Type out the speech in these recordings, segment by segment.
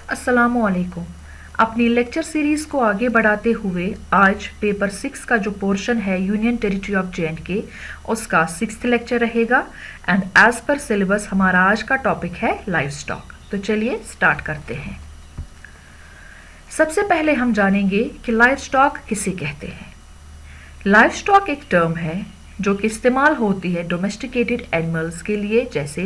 अस्सलामुअलैकुम। अपनी lecture series को आगे बढ़ाते हुए आज पेपर 6 का जो पोर्शन है यूनियन टेरिटरी ऑफ जे.एंड.के उसका 6th लेक्चर रहेगा एंड एज पर सिलेबस हमारा आज का टॉपिक है लाइव स्टॉक। तो चलिए स्टार्ट करते हैं। सबसे पहले हम जानेंगे कि लाइव स्टॉक किसे कहते हैं। लाइव स्टॉक एक टर्म है जो कि इस्तेमाल होती है डोमेस्टिकेटेड एनिमल्स के लिए, जैसे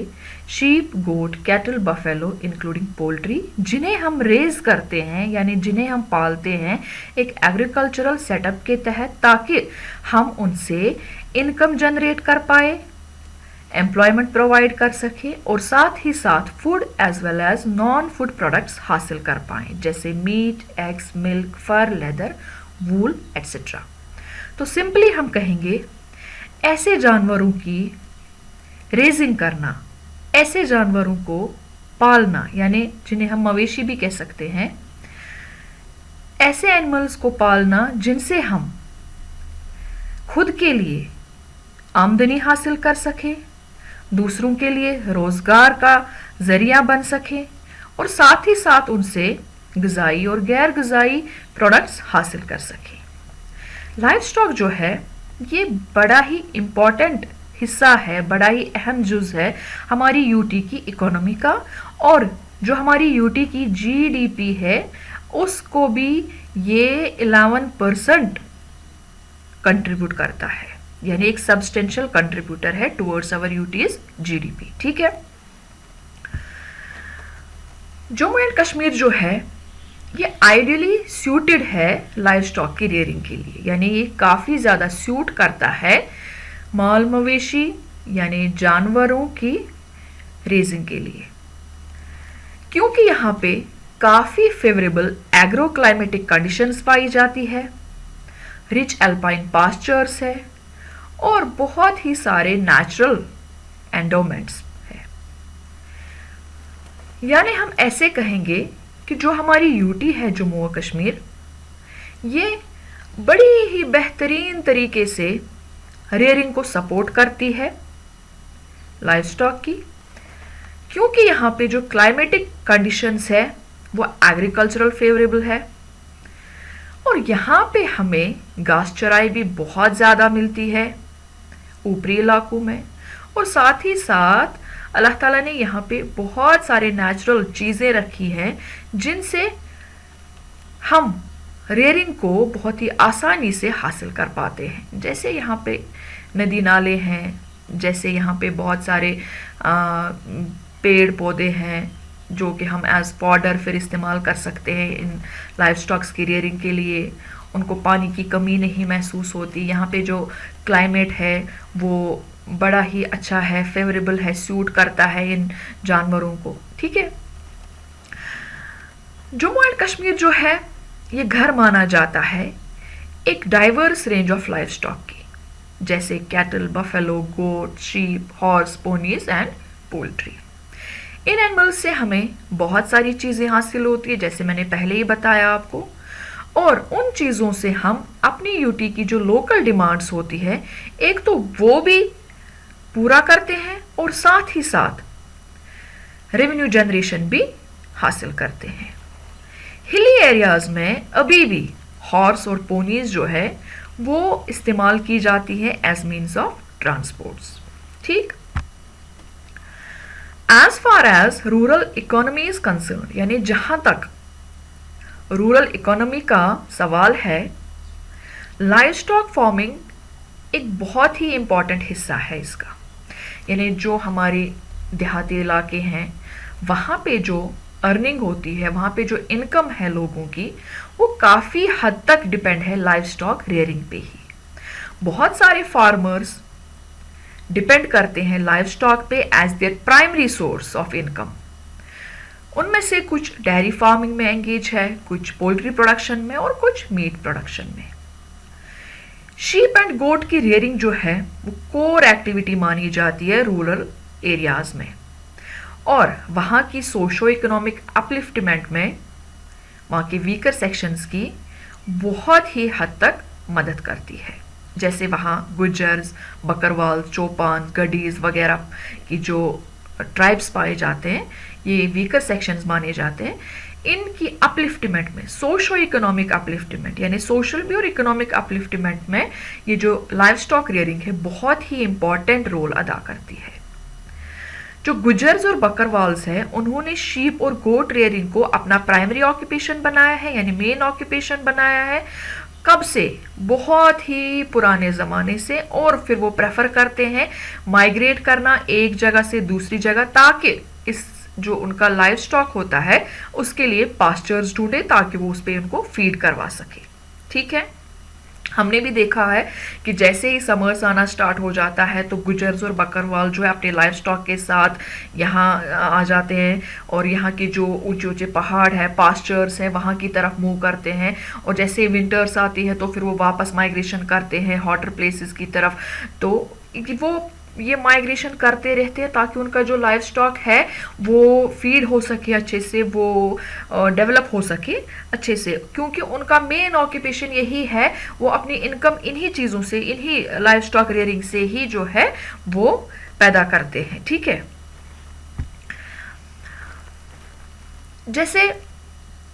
शीप, गोट, कैटल, बफेलो इंक्लूडिंग पोल्ट्री, जिन्हें हम रेज करते हैं यानी जिन्हें हम पालते हैं एक एग्रीकल्चरल सेटअप के तहत, ताकि हम उनसे इनकम जनरेट कर पाए, एम्प्लॉयमेंट प्रोवाइड कर सके और साथ ही साथ food as well as non food products हासिल कर पाए, जैसे meat, eggs, milk, fur, leather, wool etcetera. तो सिंपली हम कहेंगे ऐसे जानवरों की रेजिंग करना, ऐसे जानवरों को पालना, यानी जिन्हें हम मवेशी भी कह सकते हैं, ऐसे एनिमल्स को पालना जिनसे हम खुद के लिए आमदनी हासिल कर सके, दूसरों के लिए रोजगार का जरिया बन सके और साथ ही साथ उनसे ग़िज़ाई और गैर ग़िज़ाई प्रोडक्ट्स हासिल कर सके। लाइव स्टॉक जो है ये बड़ा ही इम्पॉर्टेंट हिस्सा है, बड़ा ही अहम जुज़ है हमारी यूटी की इकोनॉमी का, और जो हमारी यूटी की जीडीपी है उसको भी ये 11% कंट्रीब्यूट करता है, यानी एक सब्सटेंशियल कंट्रीब्यूटर है टुवर्ड्स आवर यूटीज जीडीपी। ठीक है। जम्मू एंड कश्मीर जो है ये आइडियली सूटेड है लाइव स्टॉक की रेयरिंग के लिए, यानी ये काफ़ी ज़्यादा सूट करता है माल मवेशी यानी जानवरों की रेजिंग के लिए, क्योंकि यहाँ पे काफ़ी फेवरेबल एग्रो क्लाइमेटिक कंडीशंस पाई जाती है, रिच एल्पाइन पास्चर्स है और बहुत ही सारे नेचुरल एंडोमेंट्स है। यानी हम ऐसे कहेंगे कि जो हमारी यूटी है जम्मू और कश्मीर, ये बड़ी ही बेहतरीन तरीके से रेयरिंग को सपोर्ट करती है लाइव स्टॉक की, क्योंकि यहाँ पे जो क्लाइमेटिक कंडीशंस है वो एग्रीकल्चरल फेवरेबल है और यहाँ पे हमें घास चराई भी बहुत ज़्यादा मिलती है ऊपरी इलाकों में, और साथ ही साथ अल्लाह ताला ने यहाँ पे बहुत सारे नेचुरल चीज़ें रखी हैं जिनसे हम रेयरिंग को बहुत ही आसानी से हासिल कर पाते हैं। जैसे यहाँ पे नदी नाले हैं, जैसे यहाँ पे बहुत सारे पेड़ पौधे हैं जो कि हम एज फॉडर फिर इस्तेमाल कर सकते हैं इन लाइव स्टॉक्स की रेयरिंग के लिए। उनको पानी की कमी नहीं महसूस होती। यहाँ पे जो क्लाइमेट है वो बड़ा ही अच्छा है, फेवरेबल है, सूट करता है इन जानवरों को। ठीक है। जम्मू एंड कश्मीर जो है ये घर माना जाता है एक diverse range of livestock की, जैसे cattle, buffalo, goat, sheep, horse, ponies and poultry. इन एनिमल्स से हमें बहुत सारी चीज़ें हासिल होती है, जैसे मैंने पहले ही बताया आपको, और उन चीज़ों से हम अपनी यूटी की जो लोकल डिमांड्स होती है एक तो वो भी पूरा करते हैं और साथ ही साथ रेवेन्यू जनरेशन भी हासिल करते हैं। हिली एरियाज में अभी भी हॉर्स और पोनीज जो है वो इस्तेमाल की जाती है एज मीन्स ऑफ ट्रांसपोर्ट्स। ठीक। As far as rural economy is concerned, यानी जहां तक रूरल इकोनॉमी का सवाल है, लाइव स्टॉक फार्मिंग एक बहुत ही इंपॉर्टेंट हिस्सा है इसका। यानी जो हमारे देहाती इलाके हैं वहाँ पे जो अर्निंग होती है, वहाँ पे जो इनकम है लोगों की, वो काफ़ी हद तक डिपेंड है लाइव स्टॉक रेयरिंग पे ही। बहुत सारे फार्मर्स डिपेंड करते हैं लाइव स्टॉक पे as their primary source of income. उनमें से कुछ डेयरी फार्मिंग में एंगेज है, कुछ पोल्ट्री प्रोडक्शन में और कुछ मीट प्रोडक्शन में। शीप एंड गोट की रेयरिंग जो है वो कोर एक्टिविटी मानी जाती है रूरल एरियाज में, और वहाँ की सोशो इकोनॉमिक अपलिफ्टमेंट में वहाँ के वीकर सेक्शंस की बहुत ही हद तक मदद करती है। जैसे वहाँ गुज्जर्स, बकरवाल, चौपान, गडीज वगैरह की जो ट्राइब्स पाए जाते हैं, ये वीकर सेक्शंस माने जाते हैं, इनकी अपलिफ्टमेंट में, सोशो इकोनॉमिक अपलिफ्टमेंट यानी सोशल भी और इकोनॉमिक अपलिफ्टमेंट में ये जो लाइव स्टॉक रियरिंग है बहुत ही इंपॉर्टेंट रोल अदा करती है। जो गुजर्स और बकरवाल्स हैं उन्होंने शीप और गोट रियरिंग को अपना प्राइमरी ऑक्यूपेशन बनाया है यानी मेन ऑक्यूपेशन बनाया है। कब से? बहुत ही पुराने ज़माने से। और फिर वो प्रेफर करते हैं माइग्रेट करना एक जगह से दूसरी जगह, ताकि इस जो उनका लाइव स्टॉक होता है उसके लिए पास्चर्स ढूंढे ताकि वो उस पर उनको फीड करवा सके। ठीक है, हमने भी देखा है कि जैसे ही समर्स आना स्टार्ट हो जाता है तो गुजर्स और बकरवाल जो है अपने लाइव स्टॉक के साथ यहाँ आ जाते हैं और यहाँ के जो ऊंचे ऊंचे पहाड़ है, पास्चर्स हैं, वहाँ की तरफ मूव करते हैं। और जैसे विंटर्स आती है तो फिर वो वापस माइग्रेशन करते हैं हॉटर प्लेसेस की तरफ। तो वो ये माइग्रेशन करते रहते हैं ताकि उनका जो लाइव स्टॉक है वो फीड हो सके अच्छे से, वो डेवलप हो सके अच्छे से, क्योंकि उनका मेन ऑक्यूपेशन यही है, वो अपनी इनकम इन्हीं चीज़ों से, इन्हीं लाइव स्टॉक रियरिंग से ही जो है वो पैदा करते हैं। ठीक है, जैसे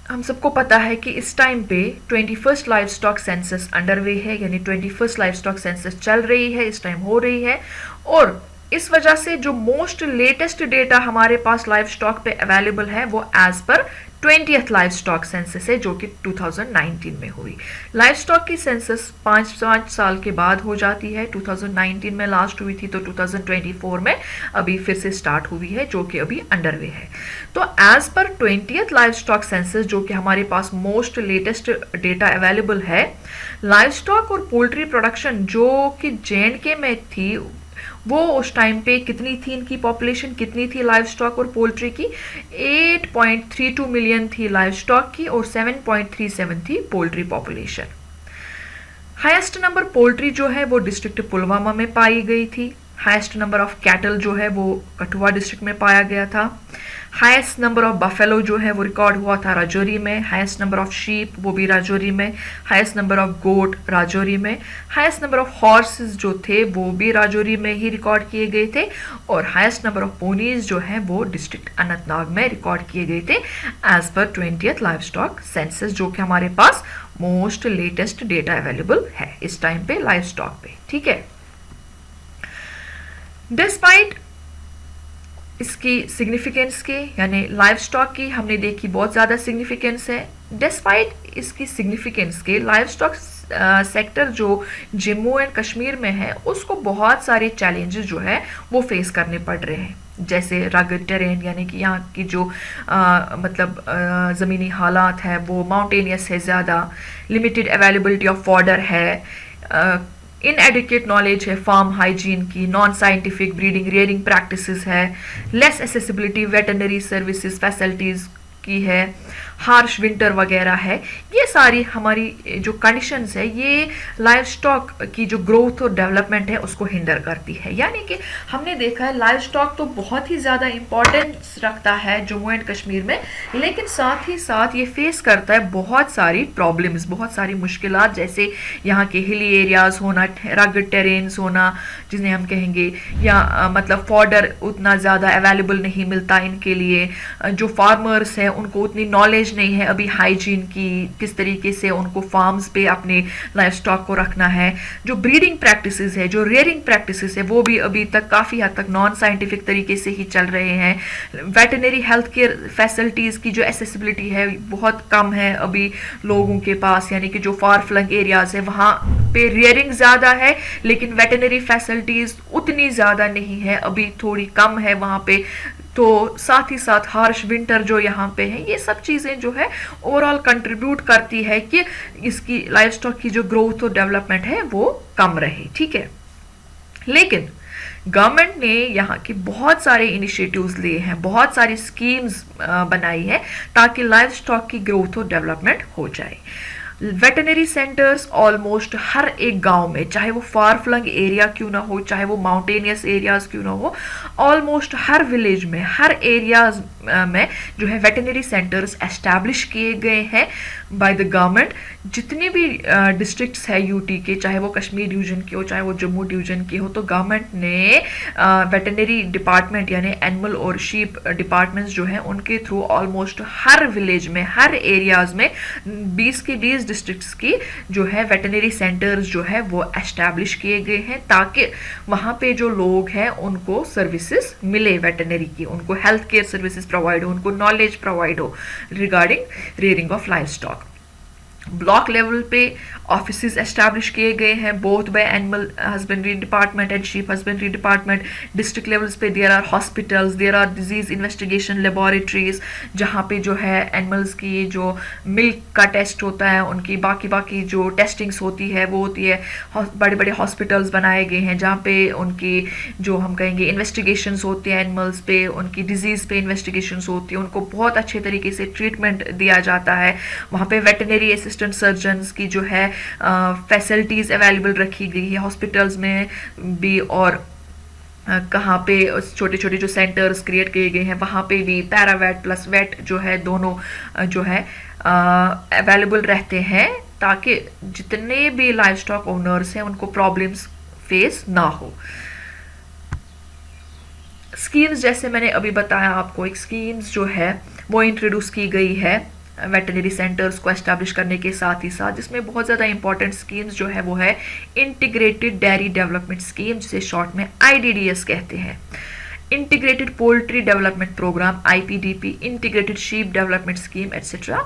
हम सबको पता है कि इस टाइम पे 21st live stock census underway है, यानी 21st लाइव स्टॉक सेंसस चल रही है, इस टाइम हो रही है। और इस वजह से जो मोस्ट लेटेस्ट डेटा हमारे पास लाइव स्टॉक पे अवेलेबल है वो as per 20th live stock census है जो कि 2019 में हुई। लाइव स्टॉक की सेंसस 5 साल के बाद हो जाती है। 2019 में लास्ट हुई थी तो 2024 में अभी फिर से स्टार्ट हुई है जो कि अभी अंडरवे है। तो as per 20th live stock census जो कि हमारे पास मोस्ट लेटेस्ट डेटा अवेलेबल है, लाइव स्टॉक और पोल्ट्री प्रोडक्शन जो कि JNK में थी वो उस टाइम पे कितनी थी, इनकी पॉपुलेशन कितनी थी लाइव स्टॉक और पोल्ट्री की? 8.32 मिलियन थी लाइव स्टॉक की और 7.37 थी poultry population. Highest number poultry जो है वो डिस्ट्रिक्ट पुलवामा में पाई गई थी। हाईएस्ट नंबर ऑफ कैटल जो है वो कठुआ डिस्ट्रिक्ट में पाया गया था। हाईएस्ट नंबर ऑफ बफेलो जो है वो रिकॉर्ड हुआ था राजौरी में। हाईएस्ट नंबर ऑफ शीप वो भी राजौरी में। Highest number of goat Rajouri में। हाईएस्ट नंबर ऑफ हॉर्सेस जो थे वो भी राजौरी में ही रिकॉर्ड किए गए थे। और हाईएस्ट नंबर ऑफ पोनीज जो है वो डिस्ट्रिक्ट अनंतनाग में रिकॉर्ड किए गए थे as per 20th live stock census जो कि हमारे पास मोस्ट लेटेस्ट डेटा अवेलेबल है इस टाइम पे लाइव स्टॉक पे। ठीक है, डिस्पाइट इसकी सिग्निफिकेंस के, यानी लाइव स्टॉक की हमने देखी बहुत ज़्यादा सिग्निफिकेंस है। डिस्पाइट इसकी सिग्निफिकेंस के लाइव स्टॉक सेक्टर जो जम्मू एंड कश्मीर में है उसको बहुत सारे चैलेंजेस जो है वो फेस करने पड़ रहे हैं, जैसे रगड टेरेन यानी कि यहाँ की जो ज़मीनी हालात है वो माउंटेनियस है, ज़्यादा लिमिटेड अवेलेबिलिटी ऑफ फॉडर है, इनएडिक्वेट नॉलेज है फार्म हाइजीन की, non scientific breeding rearing practices है, less accessibility veterinary services facilities की है, हार्श विंटर वगैरह है। ये सारी हमारी जो कंडीशंस है ये लाइव स्टॉक की जो ग्रोथ और डेवलपमेंट है उसको हिंडर करती है। यानी कि हमने देखा है लाइव स्टॉक तो बहुत ही ज़्यादा इंपॉर्टेंस रखता है जम्मू एंड कश्मीर में, लेकिन साथ ही साथ ये फेस करता है बहुत सारी प्रॉब्लम्स, बहुत सारी मुश्किलात, जैसे यहाँ के हिली एरियाज़ होना, रगड टेरेन्स होना जिन्हें हम कहेंगे, या फॉडर उतना ज़्यादा अवेलेबल नहीं मिलता इनके लिए, जो फार्मर्स हैं उनको उतनी नॉलेज नहीं है अभी हाइजीन की, किस तरीके से उनको फार्म्स पे अपने लाइव स्टॉक को रखना है, जो ब्रीडिंग प्रैक्टिसेस है, जो रेयरिंग प्रैक्टिसेस है वो भी अभी तक काफ़ी हद तक नॉन साइंटिफिक तरीके से ही चल रहे हैं। वेटरनरी हेल्थ केयर फैसिलिटीज़ की जो एसेसिबिलिटी है बहुत कम है अभी लोगों के पास, यानी कि जो फार फ्लंग एरियाज है वहाँ पे रेयरिंग ज़्यादा है लेकिन वेटरनरी फैसिलिटीज़ उतनी ज़्यादा नहीं है, अभी थोड़ी कम है वहाँ पे। तो साथ ही साथ हार्श विंटर जो यहाँ पे है, ये सब चीज़ें जो है ओवरऑल कंट्रीब्यूट करती है कि इसकी लाइव स्टॉक की जो ग्रोथ और डेवलपमेंट है वो कम रहे। ठीक है, लेकिन गवर्नमेंट ने यहाँ की बहुत सारे इनिशिएटिव्स लिए हैं, बहुत सारी स्कीम्स बनाई है ताकि लाइव स्टॉक की ग्रोथ और डेवलपमेंट हो जाए। वेटनरी सेंटर्स ऑलमोस्ट हर एक गांव में, चाहे वो फार फ्लंग एरिया क्यों ना हो, चाहे वो माउंटेनियस एरियाज क्यों ना हो, ऑलमोस्ट हर विलेज में, हर एरियाज में जो है वेटनरी सेंटर्स एस्टैब्लिश किए गए हैं बाय द गवर्नमेंट। जितने भी डिस्ट्रिक्ट्स है यूटी के, चाहे वो कश्मीर डिवीजन के हो, चाहे वो जम्मू डिवीजन के हो, तो गवर्नमेंट ने वेटनरी डिपार्टमेंट यानी एनिमल और शीप डिपार्टमेंट्स जो हैं उनके थ्रू ऑलमोस्ट हर विलेज में, हर एरियाज में 20 के 20 डिस्ट्रिक्ट्स की जो है वेटनरी सेंटर्स जो है वो एस्टैब्लिश किए गए हैं, ताकि वहाँ पे जो लोग हैं उनको सर्विसेज मिले वेटनरी की, उनको हेल्थ केयर सर्विसेज प्रोवाइड हो, उनको नॉलेज प्रोवाइड हो regarding rearing of livestock. Block level पे ऑफिसेज एस्टैब्लिश किए गए हैं both by animal husbandry department and sheep husbandry department. District levels पे there are hospitals, there are disease investigation laboratories, जहाँ पे जो है एनिमल्स की जो मिल्क का टेस्ट होता है, उनकी बाकी जो टेस्टिंग्स होती है वो होती है। बड़े बड़े हॉस्पिटल्स बनाए गए हैं जहाँ पे उनकी जो हम कहेंगे इन्वेस्टिगेशंस होती हैं एनिमल्स पे, उनकी डिजीज़ पे इन्वेस्टिगेशंस होती है, उनको बहुत अच्छे तरीके से ट्रीटमेंट दिया जाता है। वहाँ पे वेटनरी असिस्टेंट सर्जन्स की जो है फैसिलिटीज़ अवेलेबल रखी गई है हॉस्पिटल्स में भी, और कहाँ पे छोटे छोटे जो सेंटर्स क्रिएट किए गए हैं वहाँ पे भी पैरावेट प्लस वेट जो है दोनों जो है अवेलेबल रहते हैं, ताकि जितने भी लाइव स्टॉक ओनर्स हैं उनको प्रॉब्लम्स फेस ना हो। स्कीम्स जैसे मैंने अभी बताया आपको, एक स्कीम्स जो है वो इंट्रोड्यूस की गई है वेटनरी सेंटर्स को एस्टैब्लिश करने के साथ ही साथ, जिसमें बहुत ज़्यादा इंपॉर्टेंट स्कीम्स जो है वो है इंटीग्रेटेड डेयरी डेवलपमेंट स्कीम, जिसे शॉर्ट में IDDS कहते हैं। Integrated poultry development program IPDP, integrated sheep development scheme etcetera.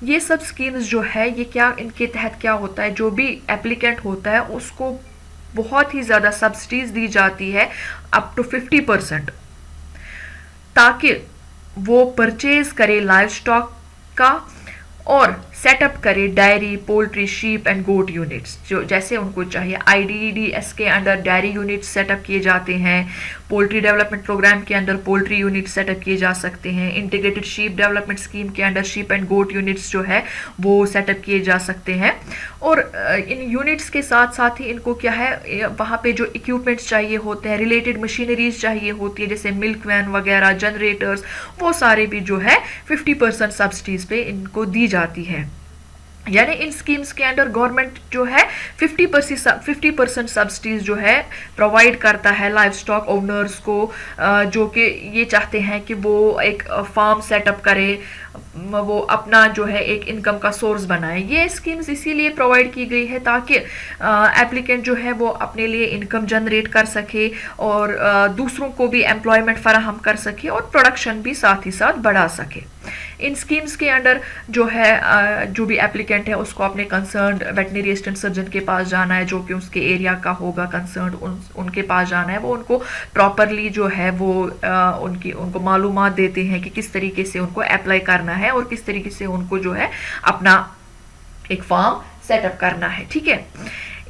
ये सब स्कीम्स जो है ये क्या, इनके तहत क्या होता है, जो भी एप्लीकेंट होता है उसको बहुत ही ज़्यादा सब्सिडीज दी जाती है अप टू 50%, ताकि वो परचेज करे लाइव स्टॉक का और सेटअप करे dairy, poultry, sheep and goat units जो जैसे उनको चाहिए। IDDS के अंडर डायरी यूनिट्स सेटअप किए जाते हैं, पोल्ट्री डेवलपमेंट प्रोग्राम के अंदर पोल्ट्री यूनिट सेटअप किए जा सकते हैं, इंटीग्रेटेड शीप डेवलपमेंट स्कीम के under sheep and goat units जो है वो सेटअप किए जा सकते हैं। और इन यूनिट्स के साथ साथ ही इनको क्या है, वहाँ पे जो इक्विपमेंट्स चाहिए होते हैं, रिलेटेड मशीनरीज चाहिए होती है, जैसे मिल्क वैन वगैरह, जनरेटर्स, वो सारे भी जो है 50% सब्सिडीज पे इनको दी जाती है। यानी इन स्कीम्स के अंडर गवर्नमेंट जो है 50% सब्सिडीज जो है प्रोवाइड करता है लाइव स्टॉक ओनर्स को, जो कि ये चाहते हैं कि वो एक फार्म सेटअप करे, वो अपना जो है एक इनकम का सोर्स बनाए। ये स्कीम्स इसीलिए प्रोवाइड की गई है ताकि एप्लीकेंट जो है वो अपने लिए इनकम जनरेट कर सके और दूसरों को भी एम्प्लॉयमेंट फराहम कर सके और प्रोडक्शन भी साथ ही साथ बढ़ा सके। इन स्कीम्स के अंडर जो है जो भी एप्लीकेंट है उसको अपने कंसर्न्ड वेटनरी असिस्टेंट सर्जन के पास जाना है, जो कि उसके एरिया का होगा कंसर्न्ड, उनके पास जाना है। वो उनको प्रॉपरली जो है वो उनको मालूमात देते हैं कि किस तरीके से उनको अप्लाई करना है और किस तरीके से उनको जो है अपना एक फार्म सेटअप करना है। ठीक है,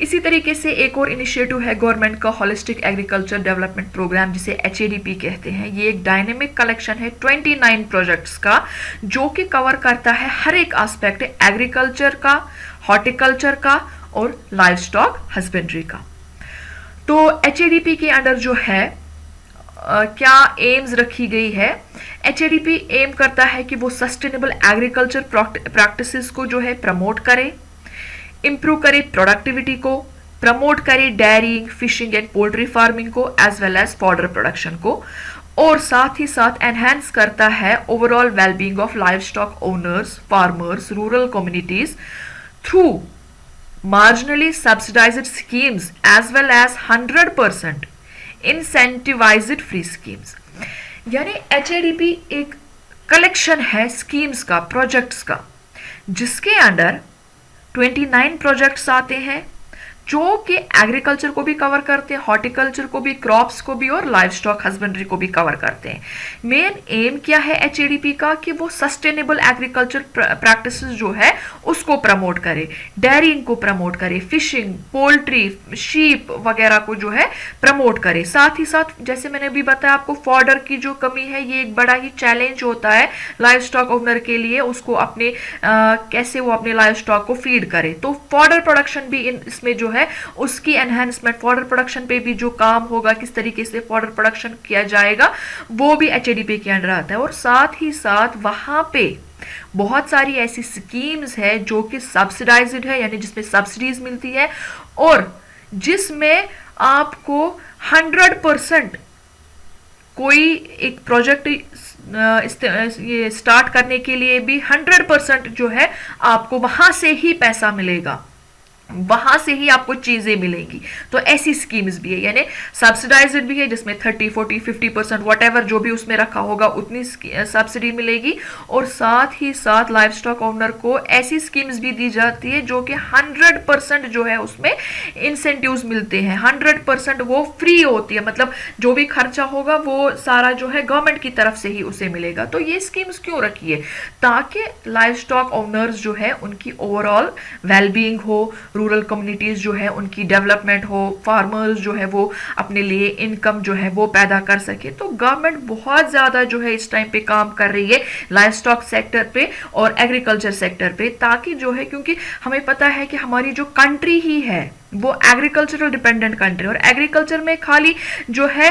इसी तरीके से एक और इनिशिएटिव है गवर्नमेंट का, होलिस्टिक एग्रीकल्चर डेवलपमेंट प्रोग्राम, जिसे HADP कहते हैं। ये एक डायनेमिक कलेक्शन है 29 प्रोजेक्ट्स का, जो कि कवर करता है हर एक एस्पेक्ट एग्रीकल्चर का, हॉर्टिकल्चर का और लाइव स्टॉक हस्बेंड्री का। तो HADP के अंडर जो है क्या एम्स रखी गई है। HADP एम करता है कि वो सस्टेनेबल एग्रीकल्चर प्रैक्टिसेस को जो है प्रमोट करे, इम्प्रूव करे प्रोडक्टिविटी को, प्रमोट करे dairying, fishing and poultry farming को, as well as fodder production को, और साथ ही साथ एनहेंस करता है overall wellbeing of livestock owners, farmers, rural communities through marginally subsidised schemes as well as 100% incentivised free schemes. यानी HADP एक कलेक्शन है स्कीम्स का, प्रोजेक्ट्स का, जिसके अंडर 29 प्रोजेक्ट्स आते हैं जो कि एग्रीकल्चर को भी कवर करते हैं, हॉर्टिकल्चर को भी, क्रॉप्स को भी और लाइव स्टॉक हस्बेंड्री को भी कवर करते हैं। मेन एम क्या है एचएडीपी का कि वो सस्टेनेबल एग्रीकल्चर प्रैक्टिसेस जो है उसको प्रमोट करे, डेयरिंग को प्रमोट करे, फिशिंग, पोल्ट्री, शीप वगैरह को जो है प्रमोट करे। साथ ही साथ जैसे मैंने अभी बताया आपको, फॉडर की जो कमी है ये एक बड़ा ही चैलेंज होता है लाइव स्टॉक ओनर के लिए, उसको अपने कैसे वो अपने लाइव स्टॉक को फीड करे। तो फॉडर प्रोडक्शन भी इसमें जो है उसकी एनहेंसमेंट, फॉडर प्रोडक्शन पे भी जो काम होगा, किस तरीके से फॉडर प्रोडक्शन किया जाएगा, वो भी एचएडीपी के अंडर आता है। और साथ ही साथ वहां पे बहुत सारी ऐसी स्कीम्स है जो कि सब्सिडाइज्ड है, यानी जिसमें सब्सिडीज मिलती है और जिसमें आपको 100% कोई एक प्रोजेक्ट ये स्टार्ट करने के लिए भी 100% जो है आपको वहां से ही पैसा मिलेगा, वहां से ही आपको चीजें मिलेंगी। तो ऐसी स्कीम्स भी है, यानी सब्सिडाइज्ड भी है जिसमें 30, 40, 50% वट जो भी उसमें रखा होगा उतनी सब्सिडी मिलेगी। और साथ ही साथ लाइव स्टॉक ओनर को ऐसी स्कीम्स भी दी जाती है जो कि 100% जो है उसमें इंसेंटिव्स मिलते हैं, 100% वो फ्री होती है, मतलब जो भी खर्चा होगा वो सारा जो है गवर्नमेंट की तरफ से ही उसे मिलेगा। तो ये स्कीम्स क्यों रखी है? ताकि लाइव स्टॉक ओनर्स जो है उनकी ओवरऑल वेलबींग हो, रूरल कम्युनिटीज जो है उनकी डेवलपमेंट हो, फार्मर्स जो है वो अपने लिए इनकम जो है वो पैदा कर सके। तो गवर्नमेंट बहुत ज्यादा जो है इस टाइम पे काम कर रही है लाइव स्टॉक सेक्टर पे और एग्रीकल्चर सेक्टर पे, ताकि जो है, क्योंकि हमें पता है कि हमारी जो कंट्री ही है वो एग्रीकल्चरल डिपेंडेंट कंट्री, और एग्रीकल्चर में खाली जो है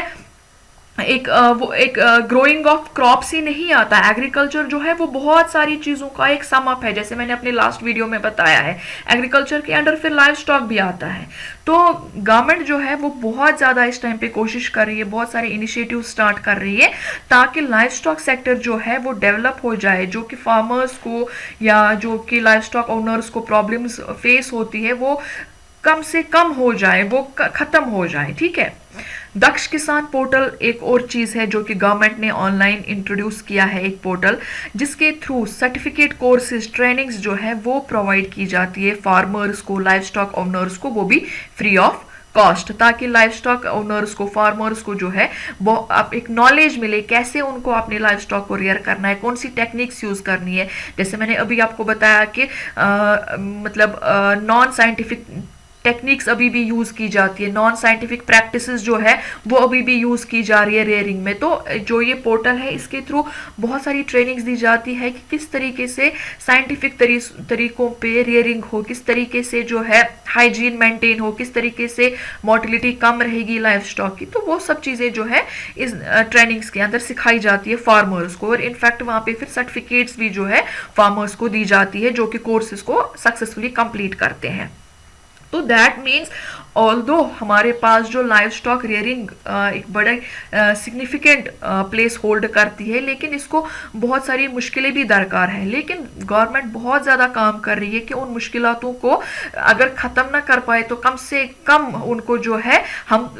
वो एक ग्रोइंग ऑफ क्रॉप्स ही नहीं आता। एग्रीकल्चर जो है वो बहुत सारी चीजों का एक सम अप है, जैसे मैंने अपने लास्ट वीडियो में बताया है। एग्रीकल्चर के अंडर फिर लाइव स्टॉक भी आता है। तो गवर्नमेंट जो है वो बहुत ज्यादा इस टाइम पे कोशिश कर रही है, बहुत सारे इनिशिएटिव स्टार्ट कर रही है ताकि लाइव स्टॉक सेक्टर जो है वो डेवलप हो जाए, जो कि फार्मर्स को या जो कि लाइव स्टॉक ओनर्स को प्रॉब्लम्स फेस होती है वो कम से कम हो जाए, वो खत्म हो जाए। ठीक है, दक्ष किसान पोर्टल एक और चीज है जो कि गवर्नमेंट ने ऑनलाइन इंट्रोड्यूस किया है, एक पोर्टल जिसके थ्रू सर्टिफिकेट कोर्सेज, ट्रेनिंग्स जो है वो प्रोवाइड की जाती है फार्मर्स को, लाइव स्टॉक ओनर्स को, वो भी फ्री ऑफ कॉस्ट, ताकि लाइव स्टॉक ओनर्स को, फार्मर्स को जो है वो अब एक नॉलेज मिले कैसे उनको अपने लाइव स्टॉक को रियर करना है, कौन सी टेक्निक्स यूज करनी है। जैसे मैंने अभी आपको बताया कि मतलब नॉन साइंटिफिक टेक्निक्स अभी भी यूज की जाती है, नॉन साइंटिफिक प्रैक्टिसेस जो है वो अभी भी यूज की जा रही है रेयरिंग में। तो जो ये पोर्टल है इसके थ्रू बहुत सारी ट्रेनिंग्स दी जाती है कि किस तरीके से साइंटिफिक तरीकों पे रेयरिंग हो, किस तरीके से जो है हाइजीन मेंटेन हो, किस तरीके से मोर्टिलिटी कम रहेगी लाइव स्टॉक की। तो वो सब चीजें जो है इस ट्रेनिंग्स के अंदर सिखाई जाती है फार्मर्स को, और इनफैक्ट वहां पे फिर सर्टिफिकेट्स भी जो है फार्मर्स को दी जाती है जो कि कोर्सेज को सक्सेसफुली कंप्लीट करते हैं। तो दैट मीन्स ऑल्दो हमारे पास जो लाइव स्टॉक रियरिंग एक बड़े सिग्निफिकेंट प्लेस होल्ड करती है, लेकिन इसको बहुत सारी मुश्किलें भी दरकार है। लेकिन गवर्नमेंट बहुत ज़्यादा काम कर रही है कि उन मुश्किलातों को अगर ख़त्म ना कर पाए तो कम से कम उनको जो है हम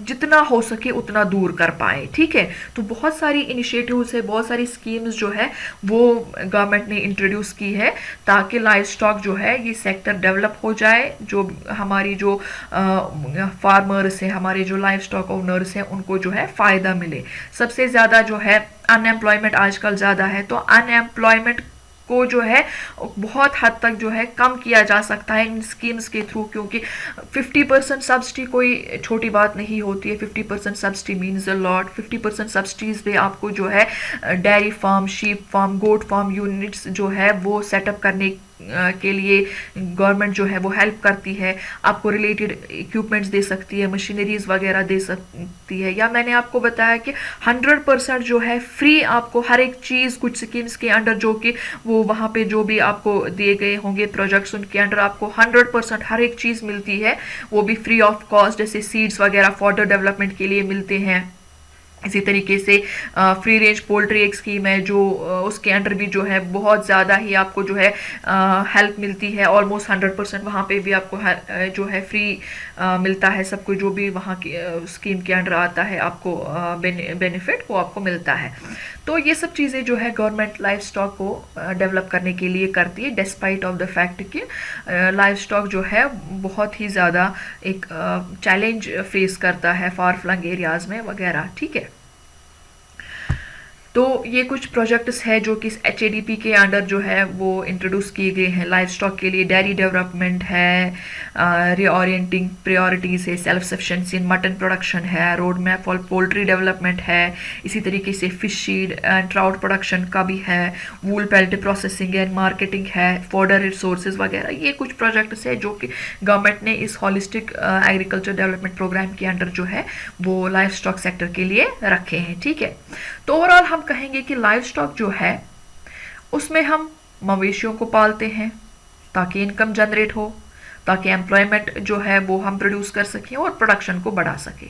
जितना हो सके उतना दूर कर पाए। ठीक है, तो बहुत सारी इनिशिएटिव्स है, बहुत सारी स्कीम्स जो है वो गवर्नमेंट ने इंट्रोड्यूस की है ताकि लाइव स्टॉक जो है ये सेक्टर डेवलप हो जाए, जो हमारी जो फार्मर्स है, हमारे जो लाइव स्टॉक ओनर्स हैं, उनको जो है फायदा मिले। सबसे ज्यादा जो है अनएम्प्लॉयमेंट आजकल ज्यादा है, तो अनएम्प्लॉयमेंट को जो है बहुत हद तक जो है कम किया जा सकता है इन स्कीम्स के थ्रू, क्योंकि 50% सब्सिडी कोई छोटी बात नहीं होती है। 50% subsidy means a lot. 50% subsidies पे आपको जो है dairy farm, sheep farm, goat farm units जो है वो सेटअप करने के लिए गवर्नमेंट जो है वो हेल्प करती है, आपको रिलेटेड इक्विपमेंट्स दे सकती है, मशीनरीज वगैरह दे सकती है। या मैंने आपको बताया कि 100% जो है फ्री आपको हर एक चीज़ कुछ स्कीम्स के अंडर जो कि वो वहाँ पे जो भी आपको दिए गए होंगे प्रोजेक्ट्स उनके अंडर आपको 100% हर एक चीज़ मिलती है, वो भी फ्री ऑफ कॉस्ट। जैसे सीड्स वगैरह फॉडर डेवलपमेंट के लिए मिलते हैं। इसी तरीके से फ्री रेंज पोल्ट्री एक स्कीम है जो उसके अंडर भी जो है बहुत ज़्यादा ही आपको जो है हेल्प मिलती है। ऑलमोस्ट 100% वहाँ पे भी आपको जो है फ्री मिलता है सब कुछ, जो भी वहाँ की स्कीम के अंडर आता है आपको बेनिफिट वो आपको मिलता है। तो ये सब चीज़ें जो है गवर्नमेंट लाइफ स्टॉक को डेवलप करने के लिए करती है, डिस्पाइट ऑफ द फैक्ट कि लाइफ स्टॉक जो है बहुत ही ज़्यादा एक चैलेंज फेस करता है फार फ्लंग एरियाज़ में वगैरह, ठीक है। तो ये कुछ प्रोजेक्ट्स है जो कि HADP के अंडर जो है वो इंट्रोड्यूस किए गए हैं लाइफ स्टॉक के लिए। डेयरी डेवलपमेंट है, रीओरिएंटिंग प्रायोरिटीज़ है, सेल्फ सफिशिएंसी इन मटन प्रोडक्शन है, road map for poultry development है, इसी तरीके से fish feed and trout production का भी है, वूल पेल्ट प्रोसेसिंग एंड मार्केटिंग है, फॉडर रिसोर्सेज वगैरह। ये कुछ प्रोजेक्ट्स है जो कि गवर्नमेंट ने इस हॉलिस्टिक एग्रीकल्चर डेवलपमेंट प्रोग्राम के अंडर जो है वो लाइफ स्टॉक सेक्टर के लिए रखे हैं, ठीक है। तो ओवरऑल हम कहेंगे कि लाइफ स्टॉक जो है उसमें हम मवेशियों को पालते हैं ताकि इनकम जनरेट हो, ताकि एम्प्लॉयमेंट जो है वो हम प्रोड्यूस कर सकें और प्रोडक्शन को बढ़ा सकें।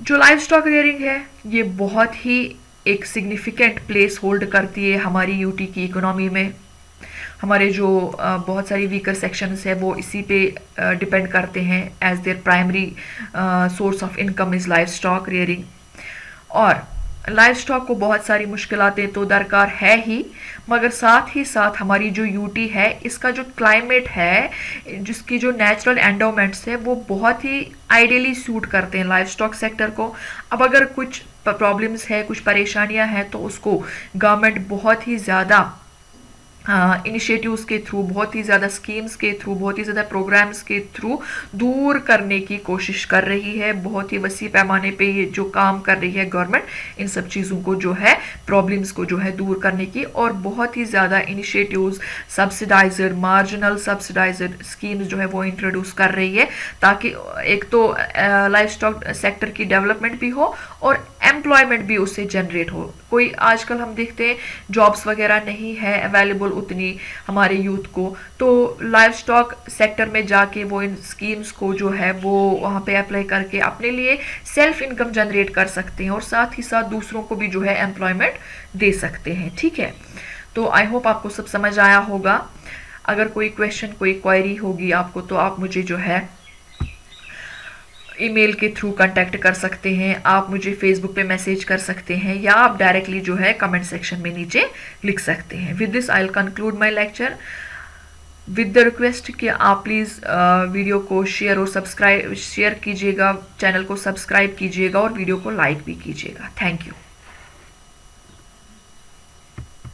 जो लाइफ स्टॉक रेयरिंग है ये बहुत ही एक सिग्निफिकेंट प्लेस होल्ड करती है हमारी यूटी की इकोनॉमी में। हमारे जो बहुत सारी वीकर सेक्शंस है वो इसी पे डिपेंड करते हैं, as their primary source of income is livestock rearing. और लाइफ स्टॉक को बहुत सारी मुश्किलातें तो दरकार है ही, मगर साथ ही साथ हमारी जो यूटी है इसका जो क्लाइमेट है, जिसकी जो नेचुरल एंडोमेंट्स है वो बहुत ही आइडियली सूट करते हैं लाइफ स्टॉक सेक्टर को। अब अगर कुछ प्रॉब्लम्स है, कुछ परेशानियां हैं तो उसको गवर्नमेंट बहुत ही ज़्यादा इनिशिएटिव्स के थ्रू, बहुत ही ज़्यादा स्कीम्स के थ्रू, बहुत ही ज़्यादा प्रोग्राम्स के थ्रू दूर करने की कोशिश कर रही है। बहुत ही वसी पैमाने पे ये जो काम कर रही है गवर्नमेंट इन सब चीज़ों को जो है, प्रॉब्लम्स को जो है दूर करने की, और बहुत ही ज़्यादा इनिशिएटिव्स, सब्सिडाइजर, मार्जिनल सब्सिडाइजर स्कीम्स जो है वो इंट्रोड्यूस कर रही है, ताकि एक तो लाइफ स्टॉक सेक्टर की डेवलपमेंट भी हो और एम्प्लॉयमेंट भी उससे जनरेट हो। कोई आजकल हम देखते हैं जॉब्स वगैरह नहीं है अवेलेबल उतनी हमारे यूथ को, तो लाइफ स्टॉक सेक्टर में जाके वो इन स्कीम्स को जो है वो वहाँ पे अप्लाई करके अपने लिए सेल्फ इनकम जनरेट कर सकते हैं और साथ ही साथ दूसरों को भी जो है एम्प्लॉयमेंट दे सकते हैं, ठीक है। तो आई होप आपको सब समझ आया होगा। अगर कोई क्वेश्चन, कोई क्वेरी होगी आपको तो आप मुझे जो है ईमेल के थ्रू कांटेक्ट कर सकते हैं, आप मुझे फेसबुक पे मैसेज कर सकते हैं, या आप डायरेक्टली जो है कमेंट सेक्शन में नीचे लिख सकते हैं। With this I will conclude my lecture with the request कि आप प्लीज़ वीडियो को शेयर और शेयर कीजिएगा, चैनल को सब्सक्राइब कीजिएगा और वीडियो को लाइक भी कीजिएगा। Thank you.